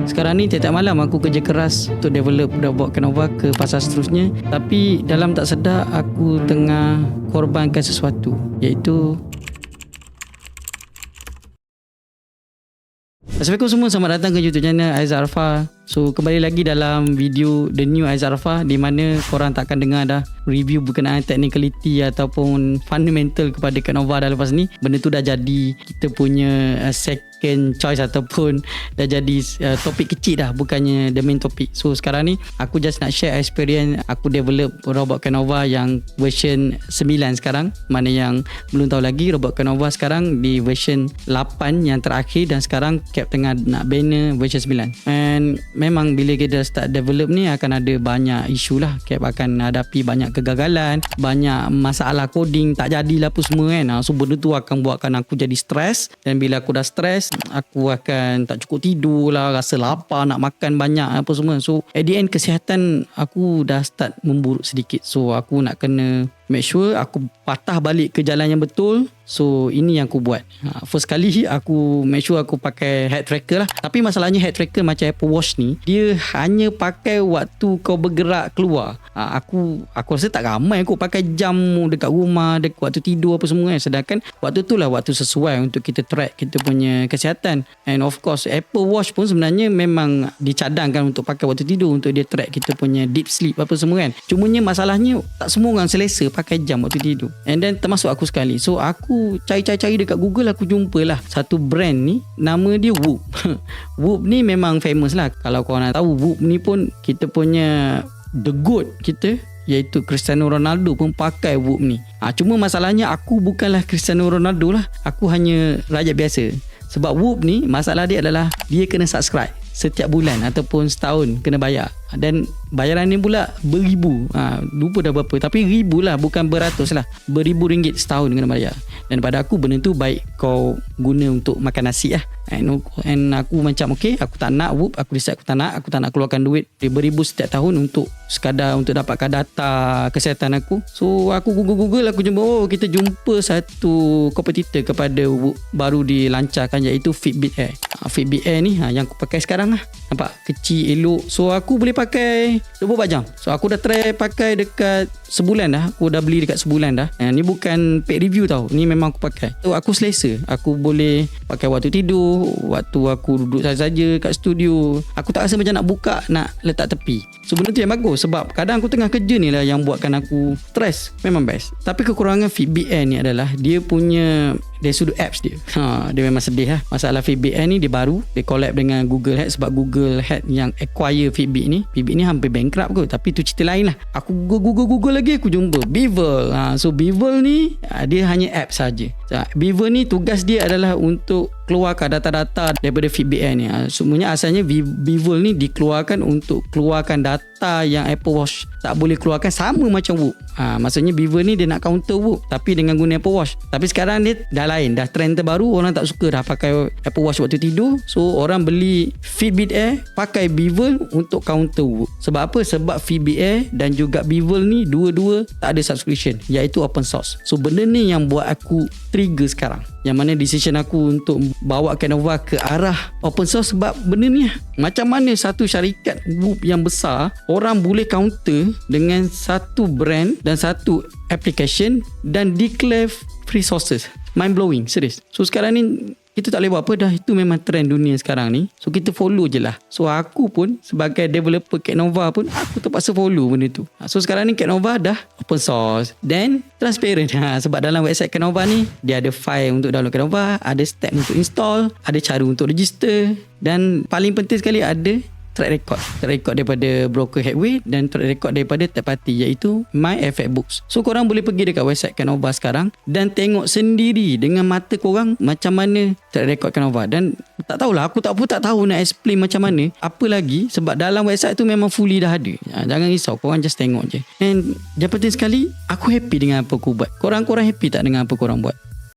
Sekarang ni tiap-tiap malam aku kerja keras untuk develop buat Canova ke fasa seterusnya. Tapi dalam tak sedar aku tengah korbankan sesuatu, iaitu Assalamualaikum semua, selamat datang ke YouTube channel Aizat Arfah. So kembali lagi dalam video The New Aizat Arfah, di mana korang tak akan dengar dah review berkenaan technicality ataupun fundamental kepada Canova dah lepas ni. Benda tu dah jadi kita punya second choice ataupun dah jadi topik kecil dah, bukannya the main topic. So sekarang ni aku just nak share experience aku develop robot Canova yang version 9 sekarang. Mana yang belum tahu lagi, robot Canova sekarang di version 8 yang terakhir, dan sekarang Cap tengah nak bina version 9. And memang bila kita start develop ni akan ada banyak isu lah. Cap akan hadapi banyak kegagalan, banyak masalah coding, tak jadilah apa semua kan. So benda tu akan buatkan aku jadi stres, dan bila aku dah stres, aku akan tak cukup tidur lah, rasa lapar, nak makan banyak apa semua. So at the end kesihatan aku dah start memburuk sedikit. So aku nak kena make sure aku patah balik ke jalan yang betul. So ini yang aku buat. First kali aku make sure aku pakai head tracker lah. Tapi masalahnya head tracker macam Apple Watch ni, dia hanya pakai waktu kau bergerak keluar. Aku rasa tak ramai aku pakai jam dekat rumah, dekat waktu tidur apa semua kan. Sedangkan waktu tu lah waktu sesuai untuk kita track kita punya kesihatan. And of course Apple Watch pun sebenarnya memang dicadangkan untuk pakai waktu tidur, untuk dia track kita punya deep sleep apa semua kan. Cumanya masalahnya tak semua orang selesa pakai jam waktu tidur. And then termasuk aku sekali. So aku cari dekat Google, aku jumpalah satu brand ni, nama dia Whoop. Whoop ni memang famous lah. Kalau korang nak tahu, Whoop ni pun kita punya the GOAT kita, iaitu Cristiano Ronaldo pun pakai Whoop ni. Cuma masalahnya aku bukanlah Cristiano Ronaldo lah. Aku hanya rakyat biasa. Sebab Whoop ni masalah dia adalah dia kena subscribe setiap bulan ataupun setahun kena bayar. Dan bayaran ni pula beribu. Lupa dah berapa, tapi ribu lah, bukan beratus lah. Beribu ringgit setahun kena bayar. Dan pada aku benda tu baik kau guna untuk makan nasi lah. And aku macam okay, aku tak nak Whoop. Aku decide aku tak nak keluarkan duit beribu setiap tahun untuk sekadar untuk dapatkan data kesihatan aku. So aku Google, aku jumpa, kita jumpa satu kompetitor kepada Whoop baru dilancarkan, iaitu Fitbit Air. Fitbit Air ni yang aku pakai sekarang lah. Nampak kecil, elok. So aku boleh pakai 24 jam. So aku dah try pakai dekat sebulan dah. Aku dah beli dekat sebulan dah. Ni bukan paid review tau, ni memang aku pakai. So aku selesa. Aku boleh pakai waktu tidur, waktu aku duduk saja kat studio. Aku tak rasa macam nak buka, nak letak tepi. So benda tu yang bagus, sebab kadang aku tengah kerja ni lah yang buatkan aku stres. Memang best. Tapi kekurangan Fitbit Air ni adalah dia punya dari sudut apps dia. Dia memang sedih lah. Masalah Fitbit Air ni dia baru, dia collab dengan Google Head. Sebab Google Head yang acquire Fitbit ni hampir bankrupt kot. Tapi tu cerita lain lah. Aku Google lagi, aku jumpa Bevel. So Bevel ni dia hanya app saja. Bevel ni tugas dia adalah untuk keluarkan data-data daripada Fitbit Air ni. Semuanya asalnya Bevel ni dikeluarkan untuk keluarkan data yang Apple Watch tak boleh keluarkan, sama macam Whoop. Maksudnya Bevel ni dia nak counter Whoop tapi dengan guna Apple Watch. Tapi sekarang dia dah lain, dah trend terbaru. Orang tak suka dah pakai Apple Watch waktu tidur. So orang beli Fitbit Air, pakai Bevel untuk counter Whoop. Sebab apa? Sebab Fitbit Air dan juga Bevel ni dua-dua tak ada subscription, iaitu open source. So benda ni yang buat aku trigger sekarang, yang mana decision aku untuk bawa Canova ke arah open source. Sebab benda ni macam mana satu syarikat Whoop yang besar, orang boleh counter dengan satu brand dan satu application dan declare free sources. Mind blowing, serius. So sekarang ni kita tak boleh buat apa dah. Itu memang trend dunia sekarang ni. So kita follow je lah. So aku pun sebagai developer Canova pun, aku terpaksa follow benda tu. So sekarang ni Canova dah open source dan transparent. Sebab dalam website Canova ni dia ada file untuk download Canova, ada step untuk install, ada cara untuk register, dan paling penting sekali ada track record daripada broker Headway dan track record daripada third party, iaitu My FX Books. So korang boleh pergi dekat website Canova sekarang dan tengok sendiri dengan mata korang macam mana track record Canova. Dan tak tahulah, aku tak tahu nak explain macam mana. Apa lagi, sebab dalam website tu memang fully dah ada. Jangan risau, korang just tengok je. And yang penting sekali, aku happy dengan apa aku buat. Korang happy tak dengan apa korang buat?